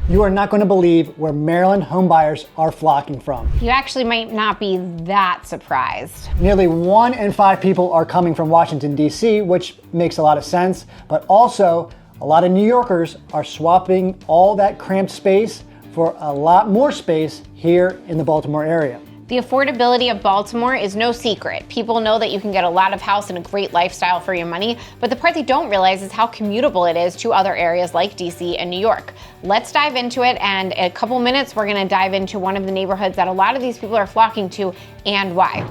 You are not going to believe where Maryland homebuyers are flocking from. You actually might not be that surprised. Nearly 1 in 5 people are coming from Washington, D.C., which makes a lot of sense, but also a lot of New Yorkers are swapping all that cramped space for a lot more space here in the Baltimore area. The affordability of Baltimore is no secret. People know that you can get a lot of house and a great lifestyle for your money, but the part they don't realize is how commutable it is to other areas like DC and New York. Let's dive into it, and in a couple minutes, we're gonna dive into one of the neighborhoods that a lot of these people are flocking to and why.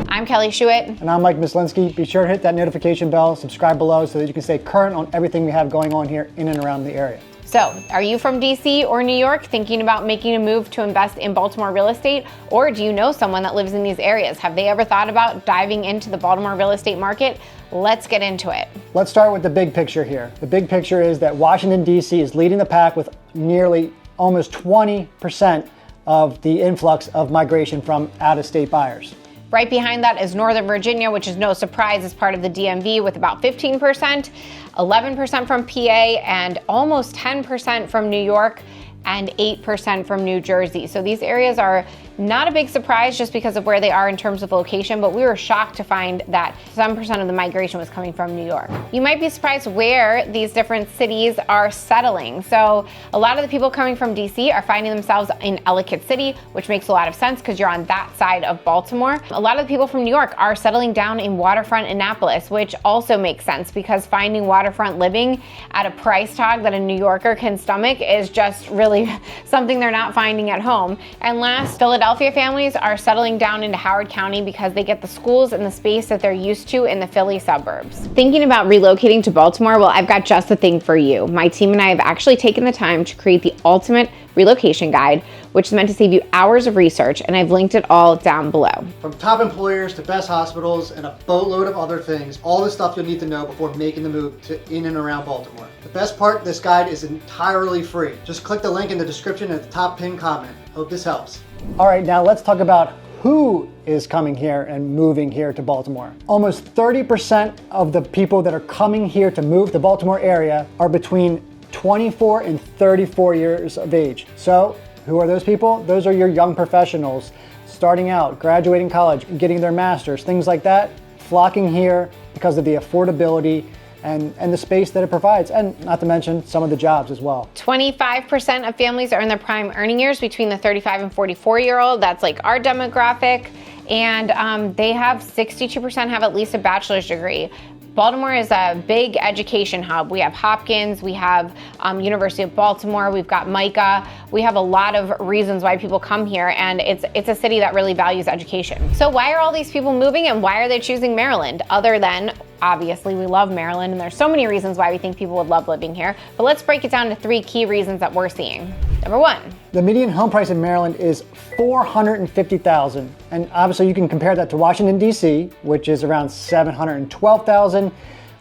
I'm Kelly Schuett. And I'm Mike Mislinski. Be sure to hit that notification bell, subscribe below so that you can stay current on everything we have going on here in and around the area. So, are you from DC or New York thinking about making a move to invest in Baltimore real estate? Or do you know someone that lives in these areas? Have they ever thought about diving into the Baltimore real estate market? Let's get into it. Let's start with the big picture here. The big picture is that Washington, D.C. is leading the pack with nearly almost 20% of the influx of migration from out-of-state buyers. Right behind that is Northern Virginia, which is no surprise, is part of the DMV with about 15%, 11% from PA, and almost 10% from New York, and 8% from New Jersey. So these areas are not a big surprise just because of where they are in terms of location, but we were shocked to find that 7% of the migration was coming from New York. You might be surprised where these different cities are settling. So a lot of the people coming from DC are finding themselves in Ellicott City, which makes a lot of sense because you're on that side of Baltimore. A lot of the people from New York are settling down in waterfront Annapolis, which also makes sense because finding waterfront living at a price tag that a New Yorker can stomach is just really something they're not finding at home. And last, Philadelphia families are settling down into Howard County because they get the schools and the space that they're used to in the Philly suburbs. Thinking about relocating to Baltimore? Well, I've got just the thing for you. My team and I have actually taken the time to create the ultimate relocation guide, which is meant to save you hours of research, and I've linked it all down below. From top employers to best hospitals and a boatload of other things, all the stuff you'll need to know before making the move to in and around Baltimore. The best part, this guide is entirely free. Just click the link in the description at the top pinned comment. Hope this helps. All right, now let's talk about who is coming here and moving here to Baltimore. Almost 30% of the people that are coming here to move to the Baltimore area are between 24 and 34 years of age. So who are those people? Those are your young professionals starting out, graduating college, getting their master's, things like that, flocking here because of the affordability and the space that it provides, and not to mention some of the jobs as well. 25% of families are in their prime earning years between the 35 and 44-year-old. That's like our demographic. And they have 62% have at least a bachelor's degree. Baltimore is a big education hub. We have Hopkins, we have University of Baltimore, we've got MICA. We have a lot of reasons why people come here, and it's a city that really values education. So why are all these people moving, and why are they choosing Maryland? Other than, obviously, we love Maryland, and there's so many reasons why we think people would love living here. But let's break it down to 3 key reasons that we're seeing. Number 1. The median home price in Maryland is $450,000, and obviously you can compare that to Washington, D.C., which is around $712,000,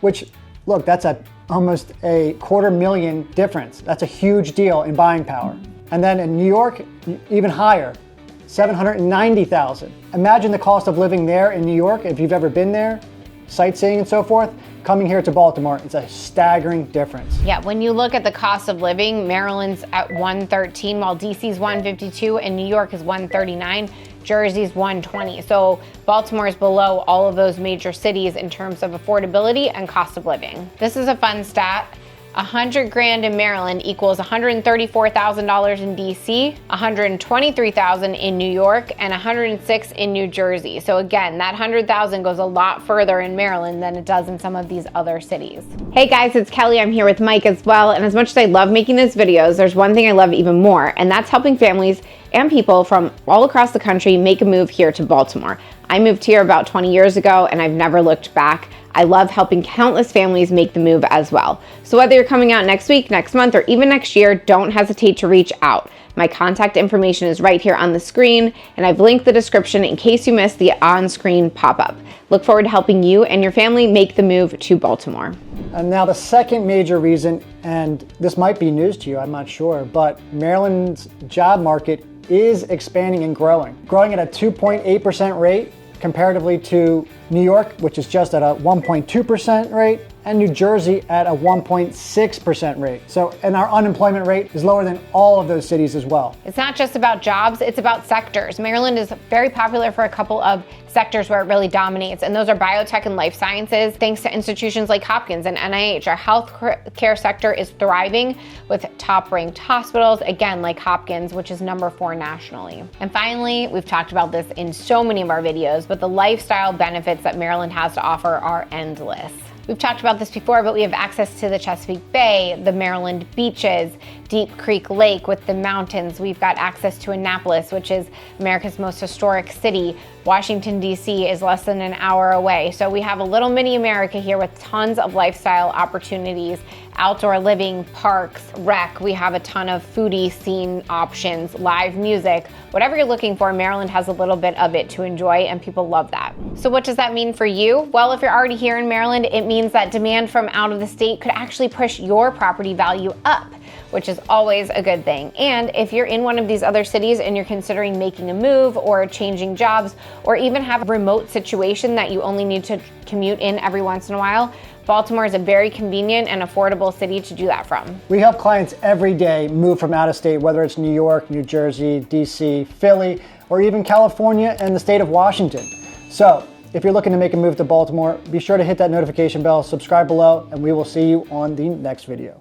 which, look, that's almost a $250,000 difference. That's a huge deal in buying power. And then in New York, even higher, $790,000. Imagine the cost of living there in New York if you've ever been there, sightseeing and so forth. Coming here to Baltimore, it's a staggering difference. Yeah, when you look at the cost of living, Maryland's at $113, while DC's $152, and New York is $139, Jersey's $120. So Baltimore is below all of those major cities in terms of affordability and cost of living. This is a fun stat. $100,000 in Maryland equals $134,000 in DC, $123,000 in New York, and $106,000 in New Jersey. So again, that $100,000 goes a lot further in Maryland than it does in some of these other cities. Hey guys, it's Kelly. I'm here with Mike as well. And as much as I love making these videos, there's one thing I love even more, and that's helping families and people from all across the country make a move here to Baltimore. I moved here about 20 years ago, and I've never looked back. I love helping countless families make the move as well. So whether you're coming out next week, next month, or even next year, don't hesitate to reach out. My contact information is right here on the screen, and I've linked the description in case you missed the on-screen pop-up. Look forward to helping you and your family make the move to Baltimore. And now the second major reason, and this might be news to you, I'm not sure, but Maryland's job market is expanding and growing at a 2.8% rate comparatively to New York, which is just at a 1.2% rate, and New Jersey at a 1.6% rate. And our unemployment rate is lower than all of those cities as well. It's not just about jobs, it's about sectors. Maryland is very popular for a couple of sectors where it really dominates, and those are biotech and life sciences, thanks to institutions like Hopkins and NIH. Our healthcare sector is thriving with top-ranked hospitals, again, like Hopkins, which is number 4 nationally. And finally, we've talked about this in so many of our videos, but the lifestyle benefits that Maryland has to offer are endless. We've talked about this before, but we have access to the Chesapeake Bay, the Maryland beaches, Deep Creek Lake with the mountains. We've got access to Annapolis, which is America's most historic city. Washington, D.C. is less than an hour away. So we have a little mini America here with tons of lifestyle opportunities, outdoor living, parks, rec. We have a ton of foodie scene options, live music. Whatever you're looking for, Maryland has a little bit of it to enjoy, and people love that. So what does that mean for you? Well, if you're already here in Maryland, it means that demand from out of the state could actually push your property value up, which is always a good thing. And if you're in one of these other cities and you're considering making a move or changing jobs, or even have a remote situation that you only need to commute in every once in a while, Baltimore is a very convenient and affordable city to do that from. We help clients every day move from out of state, whether it's New York, New Jersey, DC, Philly, or even California and the state of Washington. So if you're looking to make a move to Baltimore, be sure to hit that notification bell, subscribe below, and we will see you on the next video.